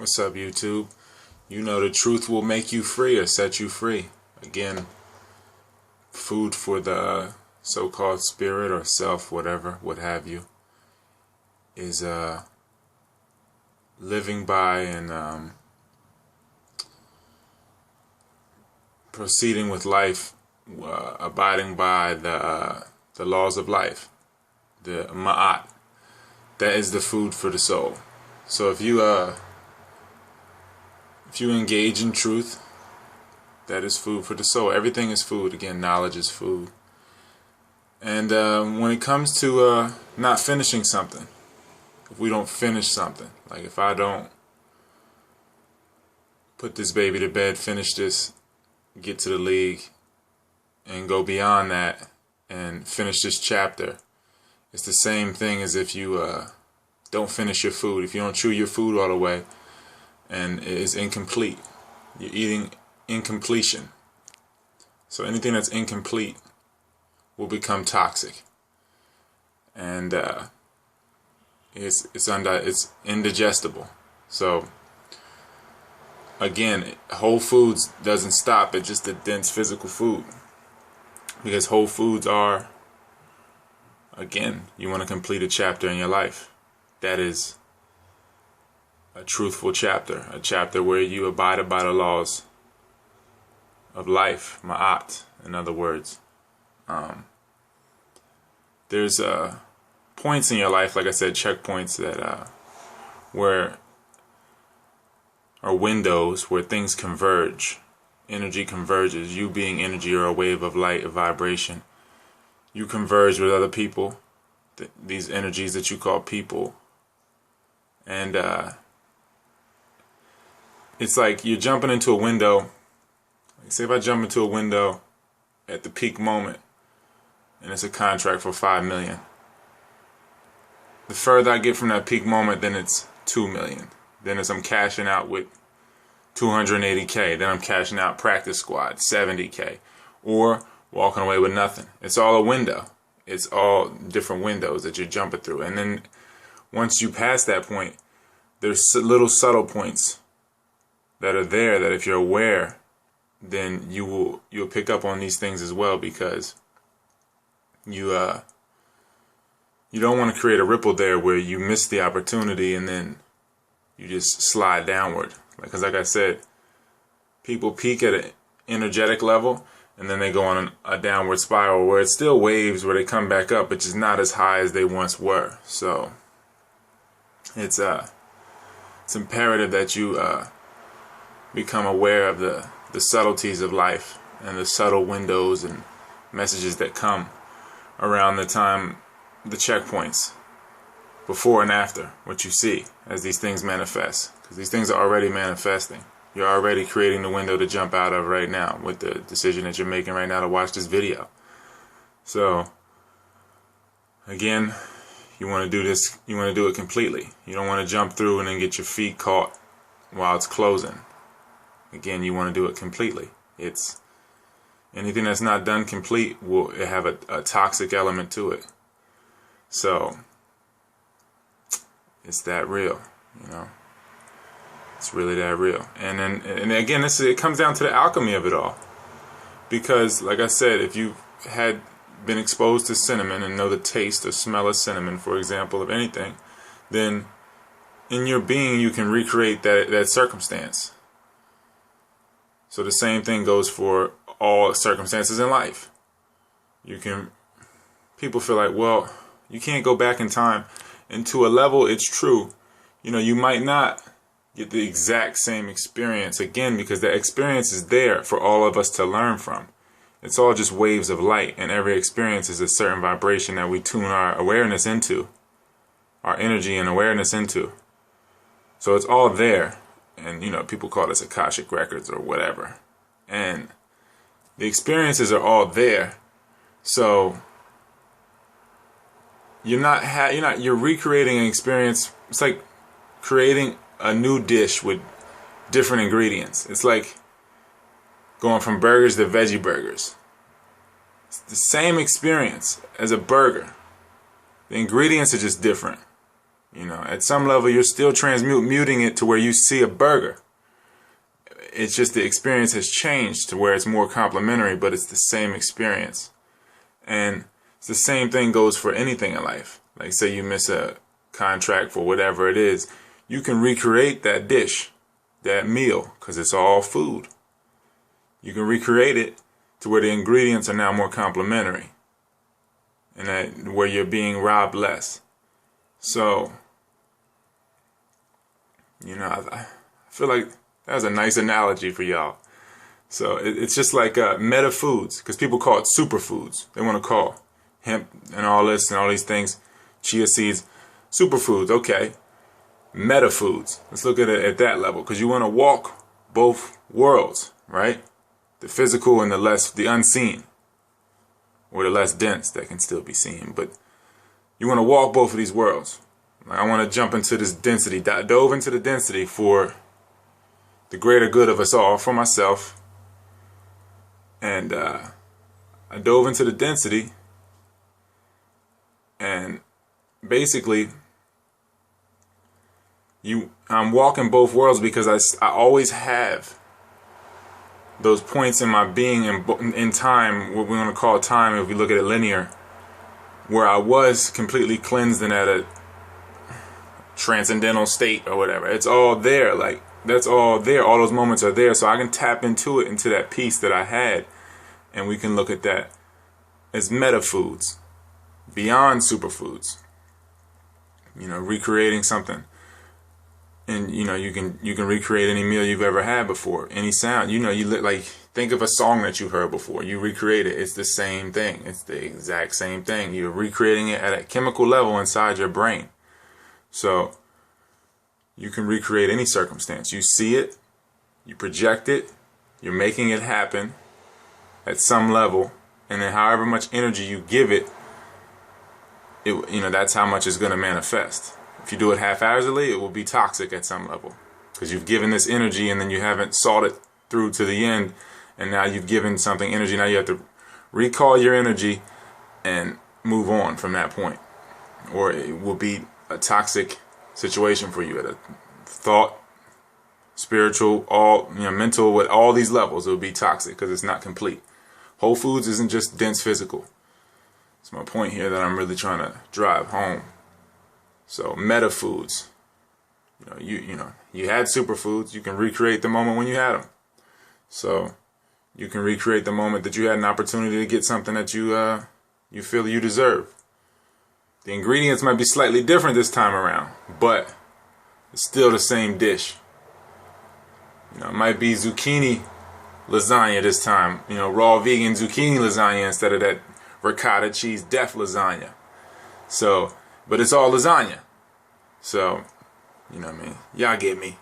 What's up, YouTube? You know the truth will make you free or set you free. Again, food for the so-called spirit or self, whatever, what have you, is living by and proceeding with life, abiding by the laws of life, the ma'at. That is the food for the soul. So if you engage in truth, that is food for the soul. Everything is food. Again, knowledge is food. And when it comes to not finishing something, if we don't finish something, like if I don't put this baby to bed, finish this, get to the league, and go beyond that, and finish this chapter, it's the same thing as if you don't finish your food. If you don't chew your food all the way, and it is incomplete, you're eating incompletion. So anything that's incomplete will become toxic, and it's indigestible. So again, whole foods doesn't stop at just the dense physical food, because whole foods are, again, you want to complete a chapter in your life. That is a truthful chapter, a chapter where you abide by the laws of life, ma'at, in other words. There's points in your life, like I said, checkpoints that where are windows where things converge, energy converges. You being energy or a wave of light, a vibration, you converge with other people, these energies that you call people, and it's like you're jumping into a window. Like, say if I jump into a window at the peak moment, and it's a contract for $5 million. The further I get from that peak moment, then it's $2 million. Then as I'm cashing out with $280K, then I'm cashing out practice squad, $70K, or walking away with nothing. It's all a window. It's all different windows that you're jumping through. And then once you pass that point, there's little subtle points that are there that if you're aware, then you'll pick up on these things as well, because you don't want to create a ripple there where you miss the opportunity and then you just slide downward. Because like I said, people peak at an energetic level and then they go on a downward spiral where it's still waves where they come back up, but just not as high as they once were. So it's imperative that you become aware of the subtleties of life and the subtle windows and messages that come around the time, the checkpoints, before and after, what you see as these things manifest. Because these things are already manifesting. You're already creating the window to jump out of right now with the decision that you're making right now to watch this video. So again, you want to do this, you want to do it completely. You don't want to jump through and then get your feet caught while it's closing. Again, you want to do it completely. It's anything that's not done complete will have a toxic element to it. So it's that real, you know. It's really that real. And again, it comes down to the alchemy of it all. Because, like I said, if you had been exposed to cinnamon and know the taste or smell of cinnamon, for example, of anything, then in your being you can recreate that circumstance. So the same thing goes for all circumstances in life. People feel like, well, you can't go back in time. And to a level, it's true. You know, you might not get the exact same experience again, because the experience is there for all of us to learn from. It's all just waves of light, and every experience is a certain vibration that we tune our awareness into, our energy and awareness into. So it's all there. And, you know, people call this Akashic Records or whatever. And the experiences are all there. So you're recreating an experience. It's like creating a new dish with different ingredients. It's like going from burgers to veggie burgers. It's the same experience as a burger. The ingredients are just different. You know, at some level, you're still transmuting it to where you see a burger. It's just the experience has changed to where it's more complimentary, but it's the same experience. And it's the same thing goes for anything in life. Like, say you miss a contract for whatever it is, you can recreate that dish, that meal, because it's all food. You can recreate it to where the ingredients are now more complementary, and that where you're being robbed less. So, you know, I feel like that was a nice analogy for y'all. So it's just like meta foods, because people call it superfoods. They want to call hemp and all this and all these things, chia seeds, superfoods. Okay, meta foods. Let's look at it at that level, because you want to walk both worlds, right? The physical and the unseen, or the less dense that can still be seen. But you want to walk both of these worlds. I want to jump into this density, dove into the density for the greater good of us all, for myself. And I dove into the density, and basically I'm walking both worlds because I always have those points in my being in time, what we're going to call time if we look at it linear, where I was completely cleansed and at a transcendental state or whatever. It's all there. Like, that's all there. All those moments are there. So I can tap into it, into that peace that I had. And we can look at that as meta foods, beyond superfoods. You know, recreating something. And, you know, you can recreate any meal you've ever had before. Any sound. You know, like, think of a song that you heard before. You recreate it. It's the same thing. It's the exact same thing. You're recreating it at a chemical level inside your brain. So you can recreate any circumstance. You see it, you project it, you're making it happen at some level, and then however much energy you give it, you know, that's how much it's going to manifest. If you do it haphazardly, it will be toxic at some level, because you've given this energy and then you haven't sought it through to the end, and now you've given something energy. Now you have to recall your energy and move on from that point, or it will be a toxic situation for you at a thought, spiritual, all, you know, mental, with all these levels. It will be toxic because it's not complete. Whole foods isn't just dense physical. It's my point here that I'm really trying to drive home. So meta foods, you know, you had superfoods. You can recreate the moment when you had them. So you can recreate the moment that you had an opportunity to get something that you feel you deserve. The ingredients might be slightly different this time around, but it's still the same dish. You know, it might be zucchini lasagna this time. You know, raw vegan zucchini lasagna instead of that ricotta cheese death lasagna. So, but it's all lasagna. So, you know what I mean? Y'all get me.